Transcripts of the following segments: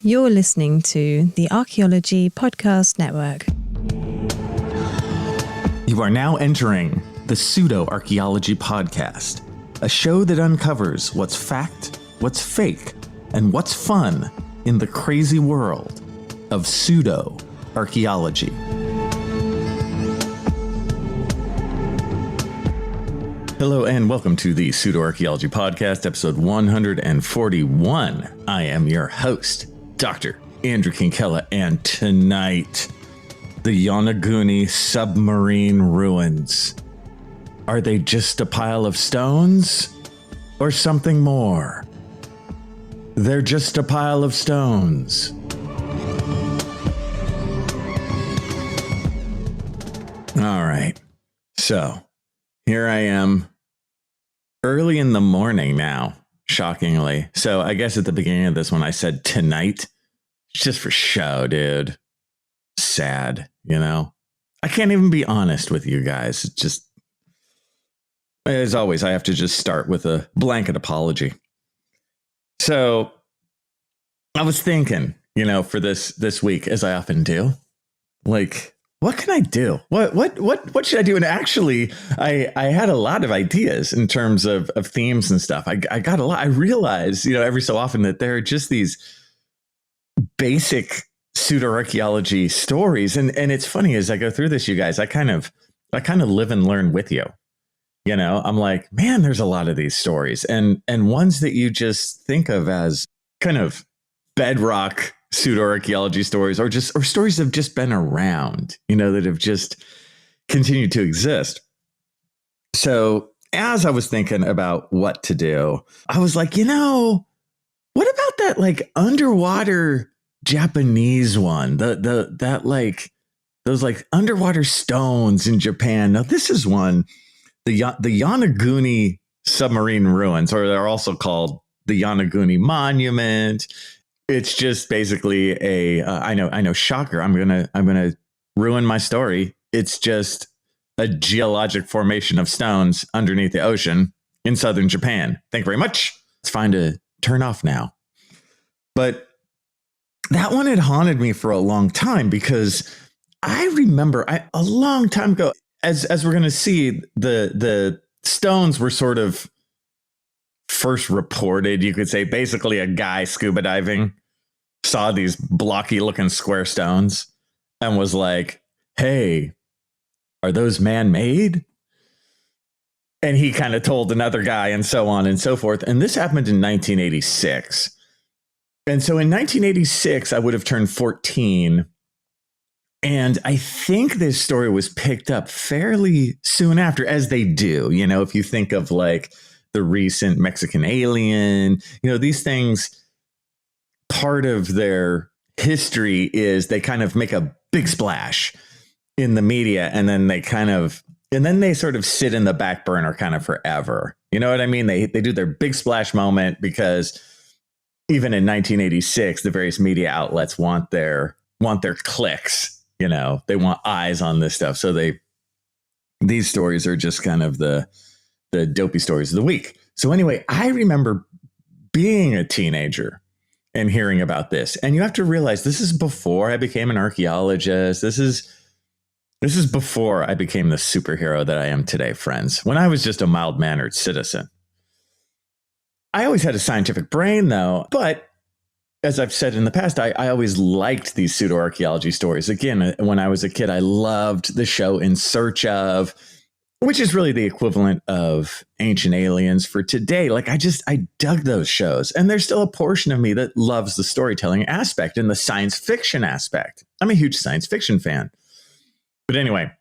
You're listening to the Archaeology Podcast Network. You are now entering the Pseudo-Archaeology Podcast, a show that uncovers what's fact, what's fake, and what's fun in the crazy world of pseudo-archaeology. Hello and welcome to the Pseudo-Archaeology Podcast, episode 141. I am your host, Dr. Andrew Kinkella, and tonight, the Yonaguni submarine ruins. Are they just a pile of stones or something more? They're just a pile of stones. All right, so here I am early in the morning now. Shockingly. So I guess at the beginning of this one, I said tonight. It's just for show, dude. Sad, you know? I can't even be honest with you guys. It's just, as always, I have to just start with a blanket apology. So I was thinking, you know, for this week, as I often do, like, what can I do? What should I do? And actually, I had a lot of ideas in terms of themes and stuff. I got a lot. I realized, you know, every so often that there are just these basic pseudo-archaeology stories. And it's funny as I go through this, you guys, I kind of live and learn with you. You know, I'm like, man, there's a lot of these stories and ones that you just think of as kind of bedrock pseudo-archaeology stories or stories that have just been around, you know, that have just continued to exist. So as I was thinking about what to do, I was like, you know, what about that like underwater Japanese one, that like those like underwater stones in Japan? Now this is one, the Yonaguni submarine ruins, or they're also called the Yonaguni Monument. It's just basically I know, shocker. I'm gonna ruin my story. It's just a geologic formation of stones underneath the ocean in southern Japan. Thank you very much. It's fine to turn off now. But that one had haunted me for a long time because I remember a long time ago, as we're gonna see, the stones were sort of first reported, you could say. Basically a guy scuba diving saw these blocky looking square stones and was like, hey, are those man-made? And he kind of told another guy and so on and so forth. And this happened in 1986. And so in 1986, I would have turned 14. And I think this story was picked up fairly soon after, as they do. You know, if you think of like the recent Mexican alien, you know, these things, part of their history is they kind of make a big splash in the media and then they sort of sit in the back burner kind of forever. You know what I mean? They do their big splash moment because even in 1986, the various media outlets want their clicks. You know, they want eyes on this stuff. So these stories are just kind of the dopey stories of the week. So anyway, I remember being a teenager and hearing about this. And you have to realize this is before I became an archaeologist. This is before I became the superhero that I am today, friends. When I was just a mild-mannered citizen. I always had a scientific brain, though. But as I've said in the past, I always liked these pseudo-archaeology stories. Again, when I was a kid, I loved the show In Search Of, which is really the equivalent of Ancient Aliens for today. Like, I dug those shows. And there's still a portion of me that loves the storytelling aspect and the science fiction aspect. I'm a huge science fiction fan. But anyway,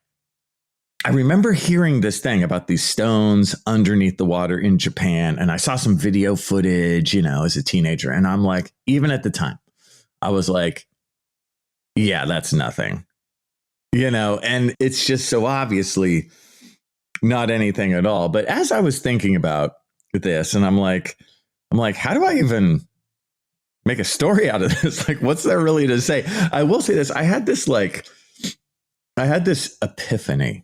I remember hearing this thing about these stones underneath the water in Japan. And I saw some video footage, you know, as a teenager. And I'm like, even at the time, I was like, yeah, that's nothing. You know, and it's just so obviously not anything at all. But as I was thinking about this, and I'm like, how do I even make a story out of this? Like, what's there really to say? I will say this. I had this epiphany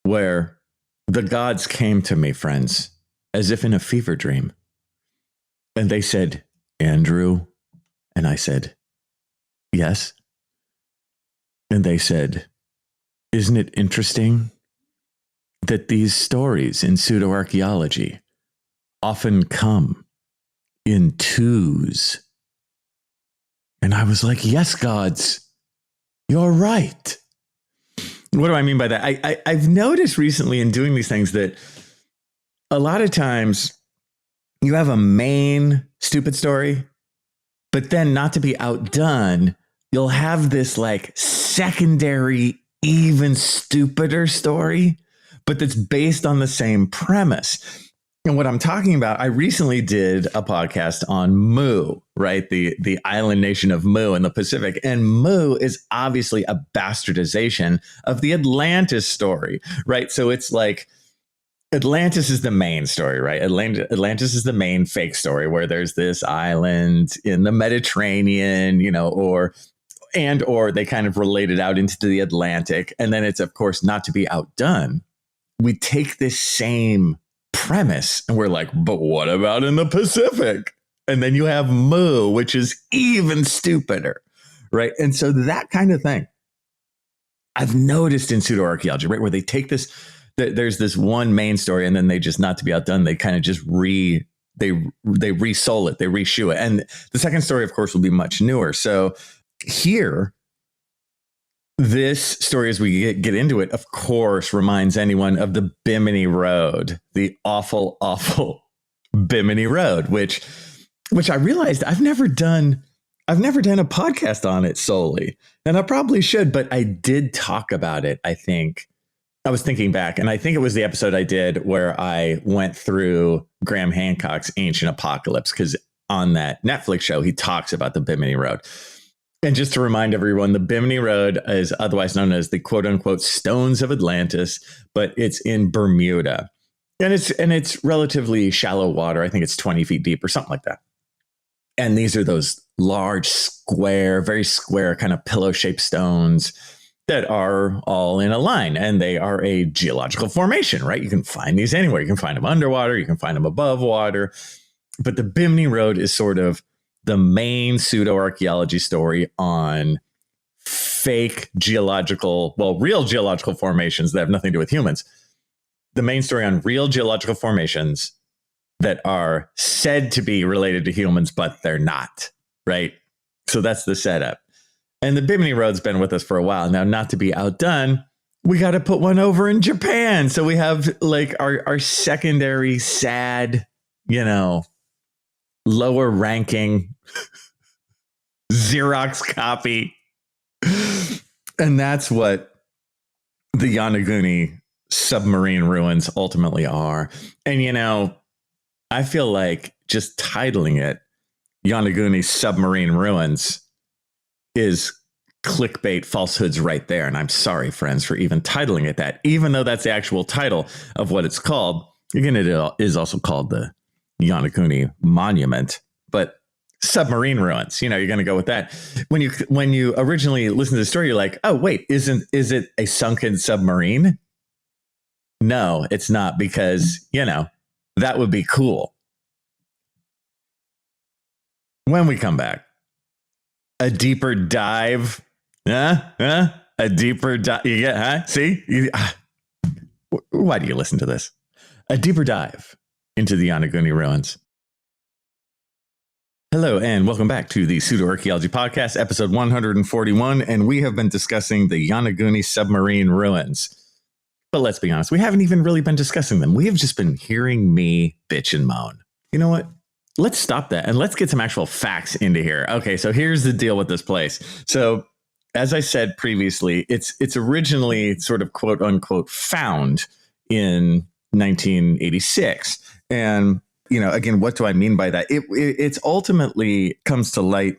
where the gods came to me, friends, as if in a fever dream. And they said, Andrew, And I said, yes. And they said, isn't it interesting that these stories in pseudoarchaeology often come in twos? And I was like, yes, gods, you're right. What do I mean by that? I've noticed recently in doing these things that a lot of times you have a main stupid story, but then not to be outdone, you'll have this like secondary, even stupider story, but that's based on the same premise. And what I'm talking about, I recently did a podcast on Mu, right? The island nation of Mu in the Pacific. And Mu is obviously a bastardization of the Atlantis story, right? So it's like Atlantis is the main story, right? Atlantis is the main fake story where there's this island in the Mediterranean, or they kind of relate it out into the Atlantic. And then it's, of course, not to be outdone. We take this same premise and we're like, but what about in the Pacific? And then you have Mu, which is even stupider, right? And so that kind of thing I've noticed in pseudoarchaeology, right? Where they take this, there's this one main story, and then they just, not to be outdone, they kind of just they resole it, they reshoe it. And the second story, of course, will be much newer. So here, this story, as we get into it, of course, reminds anyone of the Bimini Road, the awful, awful Bimini Road, which I realized I've never done a podcast on it solely, and I probably should, but I did talk about it. I think I was thinking back, and I think it was the episode I did where I went through Graham Hancock's Ancient Apocalypse, because on that Netflix show, he talks about the Bimini Road. And just to remind everyone, the Bimini Road is otherwise known as the quote unquote Stones of Atlantis, but it's in Bermuda. And it's relatively shallow water. I think it's 20 feet deep or something like that. And these are those large, very square kind of pillow-shaped stones that are all in a line. And they are a geological formation, right? You can find these anywhere. You can find them underwater. You can find them above water. But the Bimini Road is sort of the main pseudoarchaeology story on fake real geological formations that have nothing to do with humans. The main story on real geological formations that are said to be related to humans, but they're not, right? So that's the setup. And the Bimini Road's been with us for a while. Now, not to be outdone, we got to put one over in Japan. So we have like our secondary sad, lower ranking Xerox copy. And that's what the Yonaguni submarine ruins ultimately are. And, I feel like just titling it Yonaguni submarine ruins is clickbait falsehoods right there. And I'm sorry, friends, for even titling it that, even though that's the actual title of what it's called. Again, it is also called the Yonaguni Monument, but submarine ruins, you're going to go with that. When you originally listen to the story, you're like, oh, wait, is it a sunken submarine? No, it's not, because, that would be cool. When we come back, a deeper dive. A deeper dive. You get, huh? See? Why do you listen to this? A deeper dive into the Yonaguni ruins. Hello, and welcome back to the Pseudoarchaeology Podcast, episode 141, and we have been discussing the Yonaguni submarine ruins. But let's be honest, we haven't even really been discussing them. We have just been hearing me bitch and moan. You know what? Let's stop that and let's get some actual facts into here. Okay, so here's the deal with this place. So, as I said previously, it's originally sort of quote unquote found in 1986. And, again, what do I mean by that? It's ultimately comes to light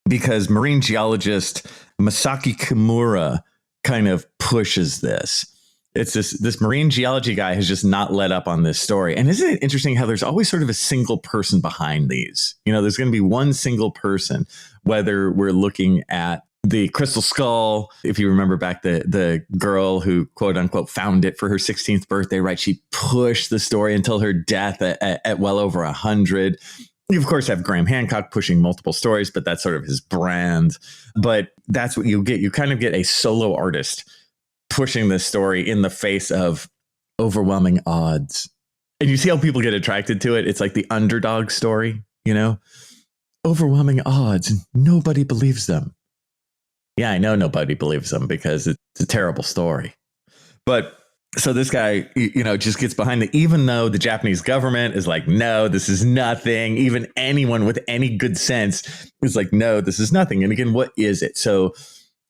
because marine geologist Masaki Kimura kind of pushes this. It's this marine geology guy has just not let up on this story. And isn't it interesting how there's always sort of a single person behind these? There's going to be one single person, whether we're looking at the crystal skull. If you remember back, the girl who quote unquote found it for her 16th birthday, right? She pushed the story until her death at well over 100. You, of course, have Graham Hancock pushing multiple stories, but that's sort of his brand. But that's what you get. You kind of get a solo artist pushing this story in the face of overwhelming odds. And you see how people get attracted to it. It's like the underdog story, you know, overwhelming odds and nobody believes them. Yeah, I know nobody believes them because it's a terrible story. But so this guy, you know, just gets behind it, even though the Japanese government is like, no, this is nothing. Even anyone with any good sense is like, no, this is nothing. And again, what is it? So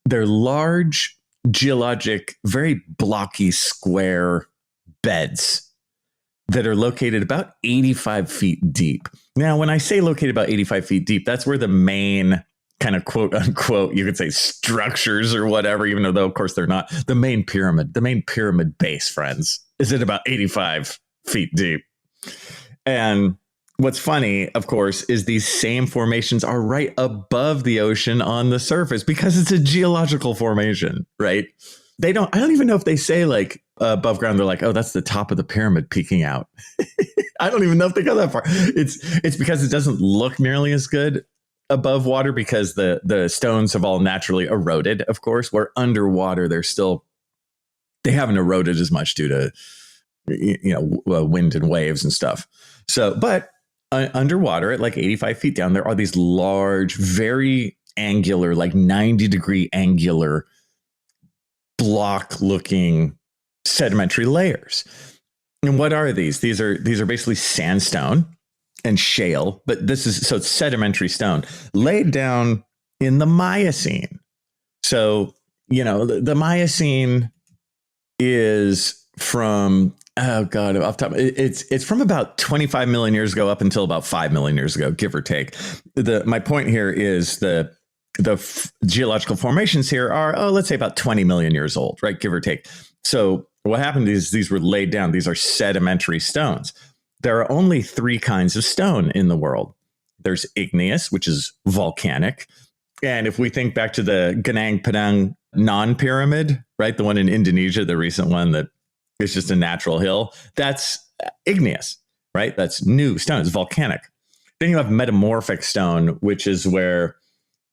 they're large, geologic, very blocky, square beds that are located about 85 feet deep. Now, when I say located about 85 feet deep, that's where the main kind of quote unquote, you could say structures or whatever, even though of course they're not, the main pyramid base, friends, is at about 85 feet deep. And what's funny, of course, is these same formations are right above the ocean on the surface because it's a geological formation, right? I don't even know if they say like above ground, they're like, oh, that's the top of the pyramid peeking out. I don't even know if they go that far. It's because it doesn't look nearly as good above water because the stones have all naturally eroded, of course, where underwater they haven't eroded as much due to, you know, wind and waves and stuff. So, but underwater at like 85 feet down, there are these large, very angular, like 90-degree angular block looking sedimentary layers. And what are these? These are basically sandstone and shale, but so it's sedimentary stone laid down in the Miocene. So, you know, the Miocene is from, oh God, off top. It's from about 25 million years ago up until about 5 million years ago, give or take. My point here is the geological formations here are, let's say about 20 million years old, right? Give or take. So what happened is these were laid down. These are sedimentary stones. There are only 3 kinds of stone in the world. There's igneous, which is volcanic. And if we think back to the Genang Padang non-pyramid, right? The one in Indonesia, the recent one that is just a natural hill, that's igneous, right? That's new stone. It's volcanic. Then you have metamorphic stone, which is where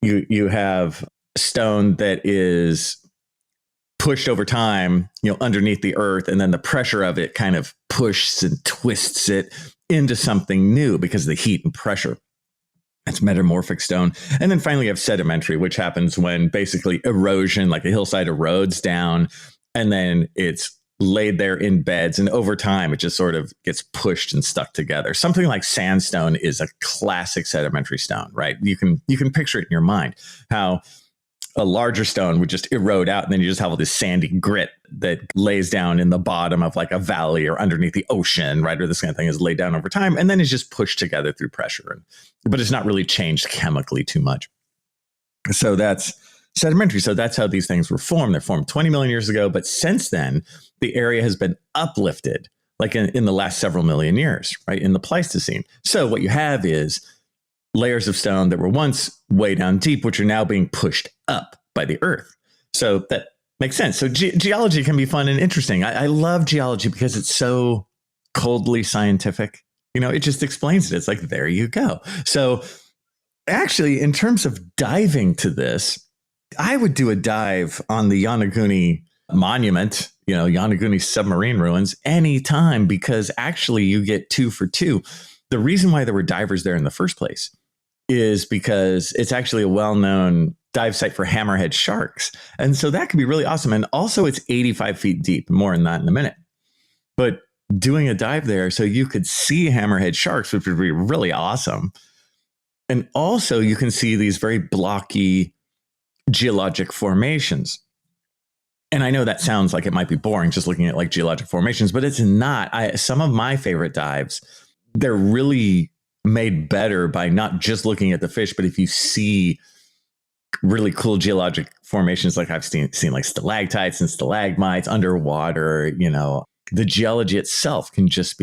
you have stone that is pushed over time, you know, underneath the earth, and then the pressure of it kind of pushes and twists it into something new because of the heat and pressure. That's metamorphic stone. And then finally you have sedimentary, which happens when basically erosion, like a hillside erodes down, and then it's laid there in beds, and over time it just sort of gets pushed and stuck together. Something like sandstone is a classic sedimentary stone, right? You can picture it in your mind, how a larger stone would just erode out, and then you just have all this sandy grit that lays down in the bottom of like a valley or underneath the ocean, right? Or this kind of thing is laid down over time, and then is just pushed together through pressure. But it's not really changed chemically too much. So that's sedimentary. So that's how these things were formed. They're formed 20 million years ago. But since then, the area has been uplifted, like in the last several million years, right? In the Pleistocene. So what you have is layers of stone that were once way down deep, which are now being pushed up by the earth. So that makes sense. So geology can be fun and interesting. I love geology because it's so coldly scientific. You know, it just explains it. It's like, there you go. So actually, in terms of diving to this, I would do a dive on the Yonaguni monument, you know, Yonaguni submarine ruins anytime, because actually you get 2 for 2. The reason why there were divers there in the first place is because it's actually a well-known dive site for hammerhead sharks. And so that could be really awesome. And also it's 85 feet deep, more on that in a minute. But doing a dive there so you could see hammerhead sharks, which would be really awesome. And also you can see these very blocky geologic formations. And I know that sounds like it might be boring just looking at like geologic formations, but it's not. Some of my favorite dives, they're really made better by not just looking at the fish, but if you see really cool geologic formations, like I've seen like stalactites and stalagmites underwater, you know, the geology itself can just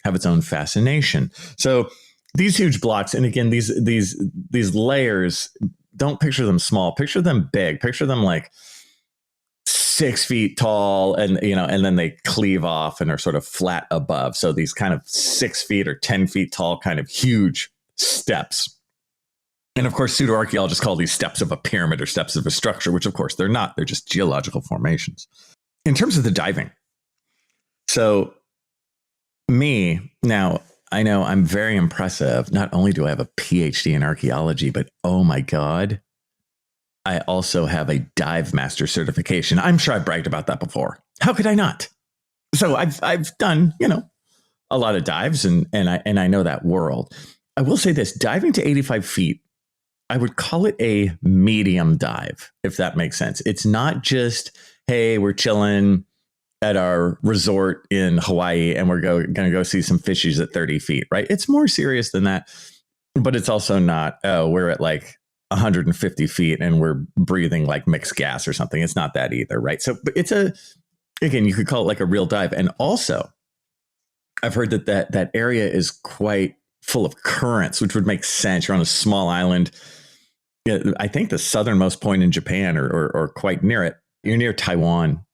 have its own fascination. So these huge blocks, and again, these layers, don't picture them small, picture them big, picture them like 6 feet tall, and you know, and then they cleave off and are sort of flat above. So these kind of 6 feet or 10 feet tall, kind of huge steps. And of course, pseudo-archaeologists call these steps of a pyramid or steps of a structure, which of course they're not. They're just geological formations. In terms of the diving, so now I know I'm very impressive. Not only do I have a PhD in archaeology, but oh my God, I also have a dive master certification. I'm sure I've bragged about that before. How could I not? So I've done, a lot of dives and I know that world. I will say this, diving to 85 feet, I would call it a medium dive, if that makes sense. It's not just, hey, we're chilling at our resort in Hawaii and we're going to go see some fishies at 30 feet, right? It's more serious than that, but it's also not, oh, we're at like 150 feet and we're breathing like mixed gas or something. It's not that either, right? So but again, you could call it like a real dive. And also, I've heard that area is quite full of currents, which would make sense. You're on a small island. I think the southernmost point in Japan or quite near it. You're near Taiwan.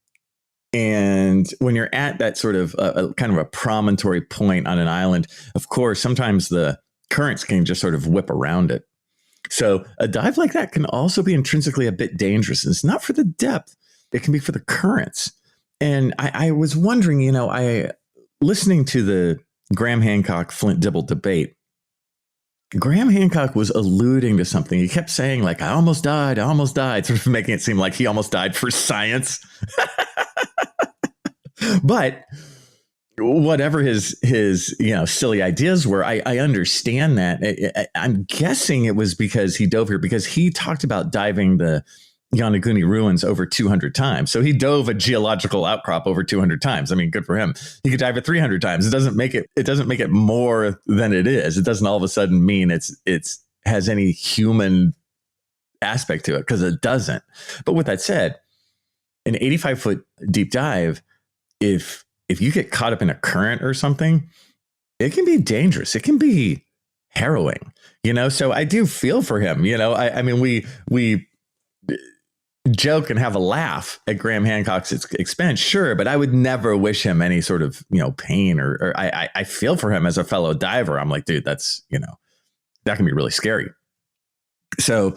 And when you're at that sort of kind of a promontory point on an island, of course, sometimes the currents can just sort of whip around it. So a dive like that can also be intrinsically a bit dangerous. It's not for the depth. It can be for the currents. And I was wondering, listening to the Graham Hancock Flint Dibble debate, Graham Hancock was alluding to something. He kept saying like, I almost died, sort of making it seem like he almost died for science. But whatever his silly ideas were, I understand that. I'm guessing it was because he dove here because he talked about diving the Yonaguni ruins over 200 times. So he dove a geological outcrop over 200 times. I mean, good for him. He could dive it 300 times. It doesn't make it more than it is. It doesn't all of a sudden mean it's has any human aspect to it, because it doesn't. But with that said, an 85-foot deep dive, if you get caught up in a current or something, it can be dangerous. It can be harrowing, so I do feel for him. I mean, we joke and have a laugh at Graham Hancock's expense, sure, but I would never wish him any sort of, pain or I feel for him as a fellow diver. I'm like, dude, that's, that can be really scary. So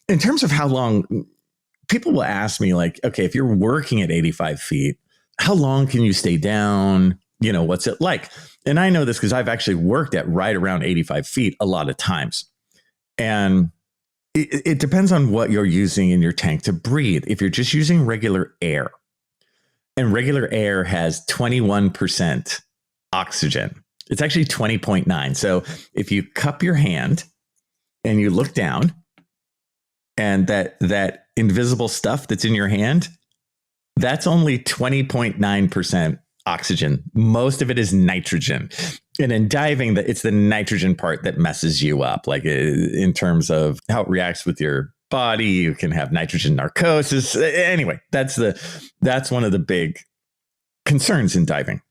in terms of how long, people will ask me like, okay, if you're working at 85 feet, how long can you stay down? What's it like? And I know this because I've actually worked at right around 85 feet a lot of times. And it depends on what you're using in your tank to breathe. If you're just using regular air, and regular air has 21% oxygen, it's actually 20.9. So if you cup your hand and you look down, and that invisible stuff that's in your hand, that's only 20.9% oxygen. Most of it is nitrogen. And in diving, it's the nitrogen part that messes you up, like in terms of how it reacts with your body. You can have nitrogen narcosis. Anyway, that's one of the big concerns in diving.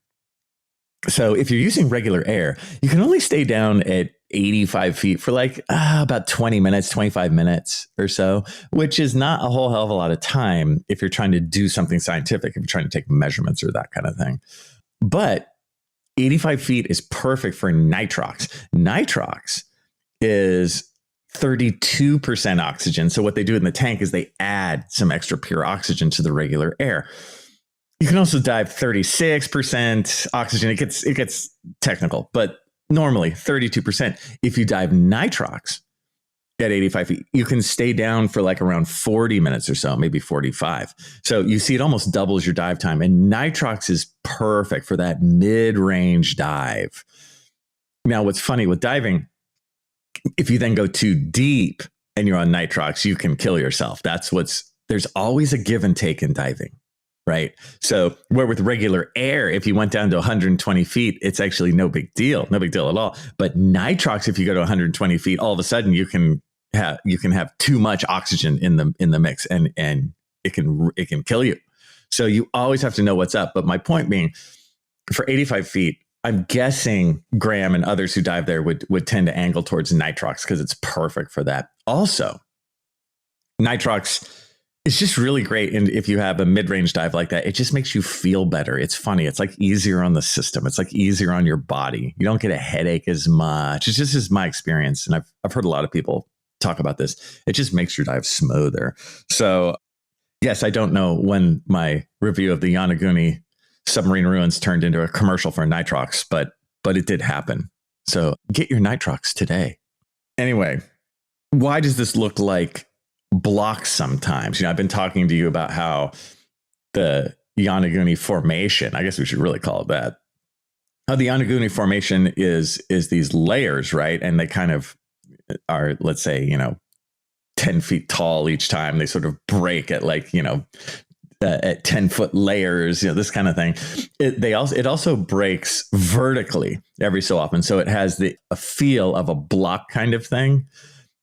So if you're using regular air, you can only stay down at 85 feet for like about 20 minutes, 25 minutes or so, which is not a whole hell of a lot of time if you're trying to do something scientific, if you're trying to take measurements or that kind of thing. But 85 feet is perfect for nitrox. Nitrox is 32% oxygen. So what they do in the tank is they add some extra pure oxygen to the regular air. You can also dive 36% oxygen. It gets technical, but normally 32%. If you dive nitrox at 85 feet, you can stay down for like around 40 minutes or so, maybe 45. So you see it almost doubles your dive time. And nitrox is perfect for that mid-range dive. Now, what's funny with diving, if you then go too deep and you're on nitrox, you can kill yourself. There's always a give and take in diving. Right. So where with regular air, if you went down to 120 feet, it's actually no big deal at all. But nitrox, if you go to 120 feet, all of a sudden you can have too much oxygen in the mix and it can kill you. So you always have to know what's up. But my point being, for 85 feet, I'm guessing Graham and others who dive there would tend to angle towards nitrox because it's perfect for that. Also, nitrox it's just really great. And if you have a mid-range dive like that, it just makes you feel better. It's funny. It's like easier on the system. It's like easier on your body. You don't get a headache as much. It's just is my experience. And I've heard a lot of people talk about this. It just makes your dive smoother. So yes, I don't know when my review of the Yonaguni submarine ruins turned into a commercial for nitrox, but it did happen. So get your nitrox today. Anyway, why does this look like blocks sometimes? I've been talking to you about how the Yonaguni formation, I guess we should really call it that, how the Yonaguni formation is these layers, right? And they kind of are, let's say, 10 feet tall each time. They sort of break at at 10-foot layers, this kind of thing. It also breaks vertically every so often. So it has a feel of a block kind of thing.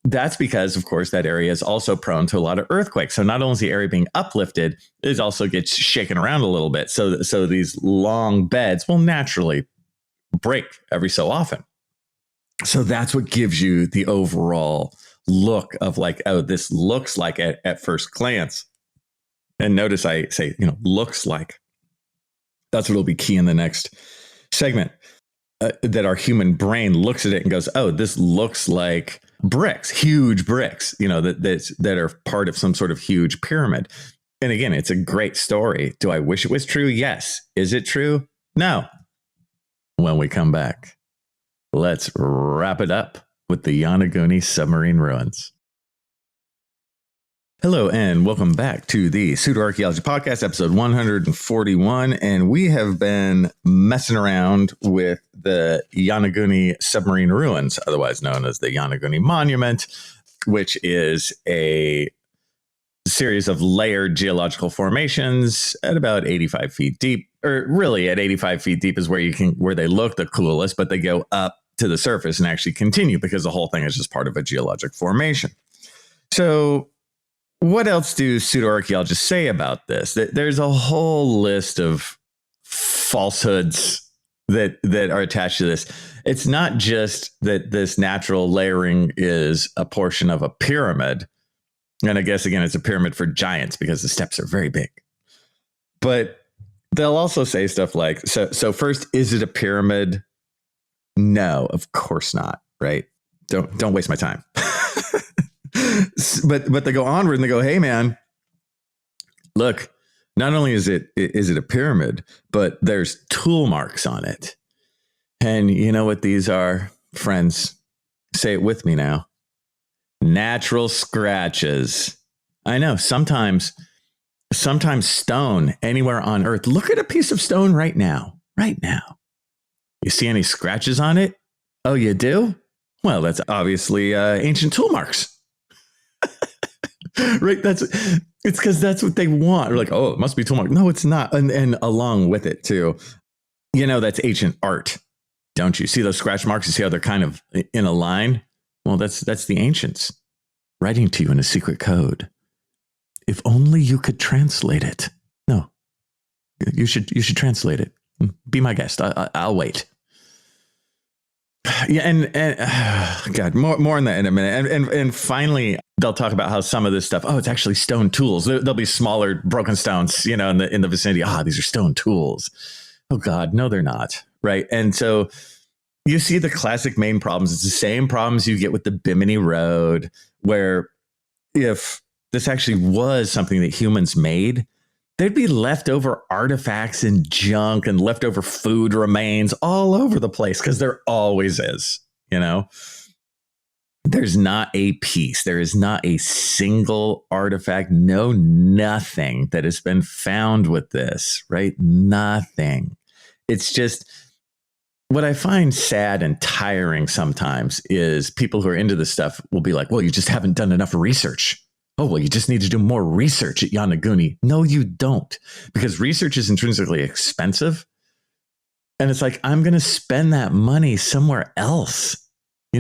That's because, of course, that area is also prone to a lot of earthquakes. So not only is the area being uplifted, it also gets shaken around a little bit. So these long beds will naturally break every so often. So that's what gives you the overall look of like, oh, this looks like at first glance. And notice I say, looks like. That's what'll be key in the next segment. That our human brain looks at it and goes, oh, this looks like bricks, huge bricks, that are part of some sort of huge pyramid. And again, it's a great story. Do I wish it was true? Yes. Is it true? No. When we come back, let's wrap it up with the Yonaguni submarine ruins. Hello and welcome back to the Pseudo-Archaeology Podcast, episode 141. And we have been messing around with the Yonaguni submarine ruins, otherwise known as the Yonaguni Monument, which is a series of layered geological formations at about 85 feet deep, or really at 85 feet deep is where they look the coolest, but they go up to the surface and actually continue because the whole thing is just part of a geologic formation. So what else do pseudo-archaeologists say about this? There's a whole list of falsehoods that are attached to this. It's not just that this natural layering is a portion of a pyramid. And I guess, again, it's a pyramid for giants because the steps are very big. But they'll also say stuff like, so first, is it a pyramid? No, of course not, right? Don't waste my time. But they go onward and they go, hey, man, look, not only is it a pyramid, but there's tool marks on it. And you know what these are, friends? Say it with me now. Natural scratches. I know sometimes stone anywhere on earth. Look at a piece of stone right now. You see any scratches on it? Oh, you do? Well, that's obviously ancient tool marks. Right, it's because that's what they want. They're like, oh, it must be tool mark. No, it's not. And along with it too, that's ancient art. Don't you see those scratch marks? You see how they're kind of in a line? Well, that's the ancients writing to you in a secret code. If only you could translate it. No, you should translate it. Be my guest. I'll wait. Yeah, and God, more on that in a minute. And finally, they'll talk about how some of this stuff, it's actually stone tools. There'll be smaller broken stones, in the vicinity. These are stone tools. Oh God, no, they're not. Right. And so you see the classic main problems. It's the same problems you get with the Bimini Road, where if this actually was something that humans made, there'd be leftover artifacts and junk and leftover food remains all over the place, because there always is, There's not a piece. There is not a single artifact, nothing that has been found with this, right? Nothing. It's just, what I find sad and tiring sometimes is people who are into this stuff will be like, well, you just haven't done enough research. Oh, well, you just need to do more research at Yonaguni. No, you don't, because research is intrinsically expensive. And it's like, I'm going to spend that money somewhere else,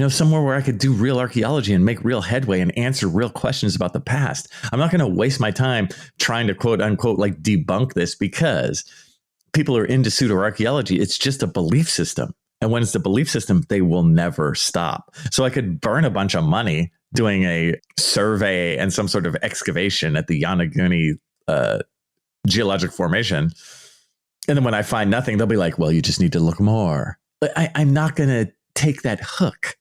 somewhere where I could do real archaeology and make real headway and answer real questions about the past. I'm not going to waste my time trying to quote unquote, like debunk this, because people are into pseudo-archaeology. It's just a belief system. And when it's a belief system, they will never stop. So I could burn a bunch of money doing a survey and some sort of excavation at the Yonaguni geologic formation. And then when I find nothing, they'll be like, well, you just need to look more. But I'm not going to take that hook.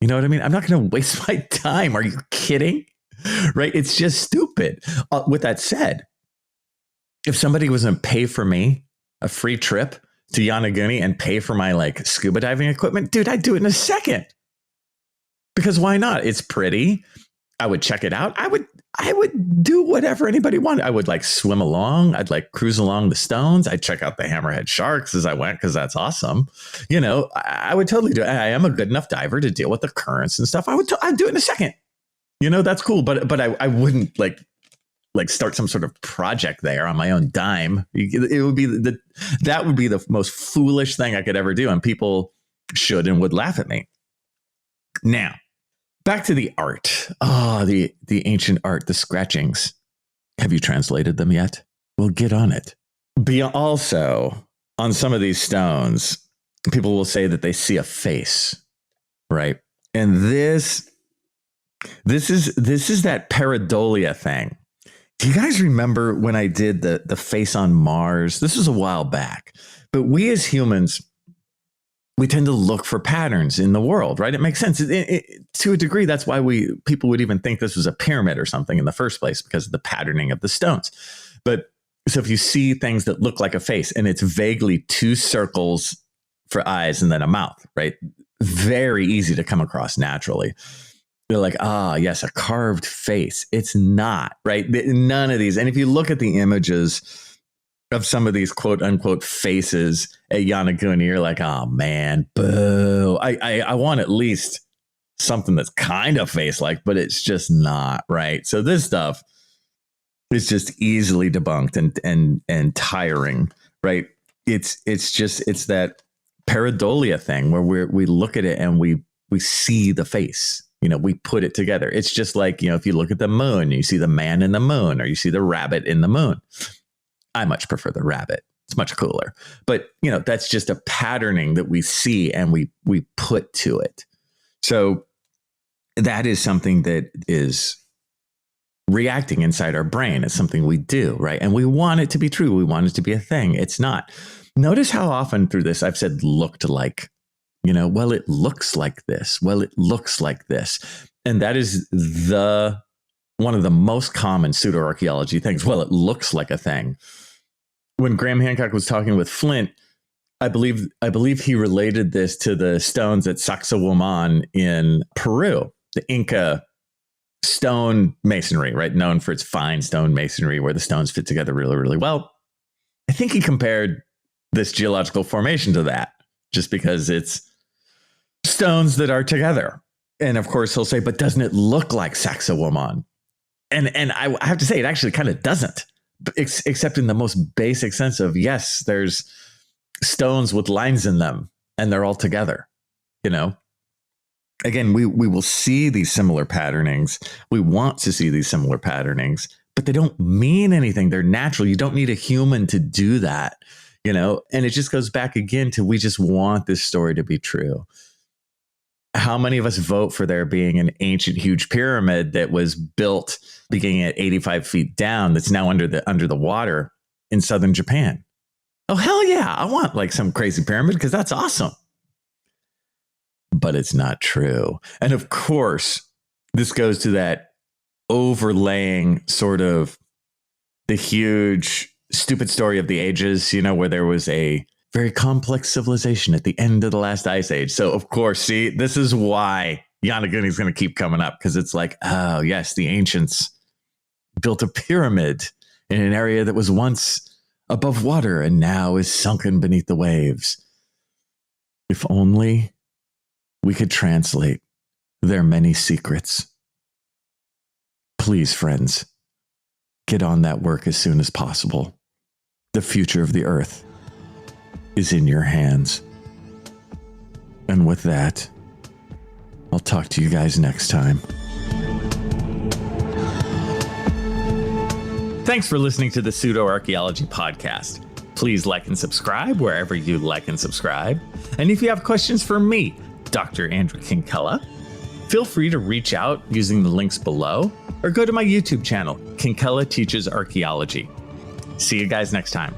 You know what I mean? I'm not going to waste my time. Are you kidding? Right? It's just stupid. With that said, if somebody was going to pay for me a free trip to Yonaguni and pay for my like scuba diving equipment, dude, I'd do it in a second. Because why not? It's pretty. I would check it out. I would do whatever anybody wanted. I would like swim along. I'd like cruise along the stones. I'd check out the hammerhead sharks as I went because that's awesome. You know, I would totally do it. I am a good enough diver to deal with the currents and stuff. I'd do it in a second. You know, that's cool. But I wouldn't like start some sort of project there on my own dime. It would be that would be the most foolish thing I could ever do. And people should and would laugh at me. Now, back to the art. The ancient art, the scratchings. Have you translated them yet? Well, get on it. Also, on some of these stones, people will say that they see a face, right? And this is that pareidolia thing. Do you guys remember when I did the face on Mars? This was a while back. But we as humans, we tend to look for patterns in the world, right? It makes sense. To a degree, that's why people would even think this was a pyramid or something in the first place, because of the patterning of the stones. But so if you see things that look like a face and it's vaguely two circles for eyes and then a mouth, right? Very easy to come across naturally. They're like, yes, a carved face. It's not, right? None of these. And if you look at the images of some of these quote unquote faces at Yonaguni, you're like, oh man, boo. I want at least something that's kind of face-like, but it's just not, right? So this stuff is just easily debunked and tiring, right? It's that pareidolia thing where we look at it and we see the face. You know, we put it together. It's just like, you know, if you look at the moon, you see the man in the moon, or you see the rabbit in the moon. I much prefer the rabbit. It's much cooler. But, you know, that's just a patterning that we see and we put to it. So that is something that is reacting inside our brain. It's something we do, right? And we want it to be true. We want it to be a thing. It's not. Notice how often through this I've said looked like. You know, well, it looks like this. Well, it looks like this. And that is one of the most common pseudo-archaeology things. Well, it looks like a thing. When Graham Hancock was talking with Flint, I believe he related this to the stones at Sacsayhuaman in Peru, the Inca stone masonry, right? Known for its fine stone masonry where the stones fit together really, really well. I think he compared this geological formation to that, just because it's stones that are together. And of course he'll say, but doesn't it look like Sacsayhuaman? And I have to say, it actually kind of doesn't, except in the most basic sense of, yes, there's stones with lines in them and they're all together. You know, again, we will see these similar patternings. We want to see these similar patternings, but they don't mean anything. They're natural. You don't need a human to do that. You know, and it just goes back again to, we just want this story to be true. How many of us vote for there being an ancient, huge pyramid that was built beginning at 85 feet down that's now under the water in southern Japan? Oh, hell yeah. I want like some crazy pyramid because that's awesome. But it's not true. And of course, this goes to that overlaying sort of the huge stupid story of the ages, you know, where there was a very complex civilization at the end of the last ice age. So, of course, see, this is why Yonaguni is going to keep coming up, because it's like, oh, yes, the ancients built a pyramid in an area that was once above water and now is sunken beneath the waves. If only we could translate their many secrets. Please, friends, get on that work as soon as possible. The future of the Earth is in your hands. And with that, I'll talk to you guys next time. Thanks for listening to the Pseudo-Archaeology Podcast. Please like and subscribe wherever you like and subscribe. And if you have questions for me, Dr. Andrew Kinkella, Feel free to reach out using the links below or go to my YouTube channel, Kinkella Teaches Archaeology. See you guys next time.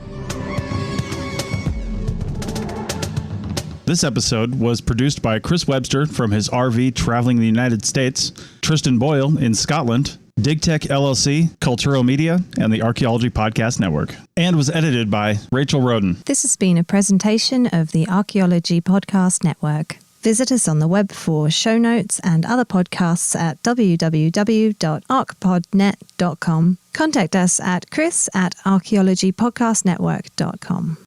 This episode was produced by Chris Webster from his RV traveling the United States, Tristan Boyle in Scotland, DigTech LLC, Culturo Media, and the Archaeology Podcast Network, and was edited by Rachel Roden. This has been a presentation of the Archaeology Podcast Network. Visit us on the web for show notes and other podcasts at www.archpodnet.com. Contact us at chris@archaeologypodcastnetwork.com.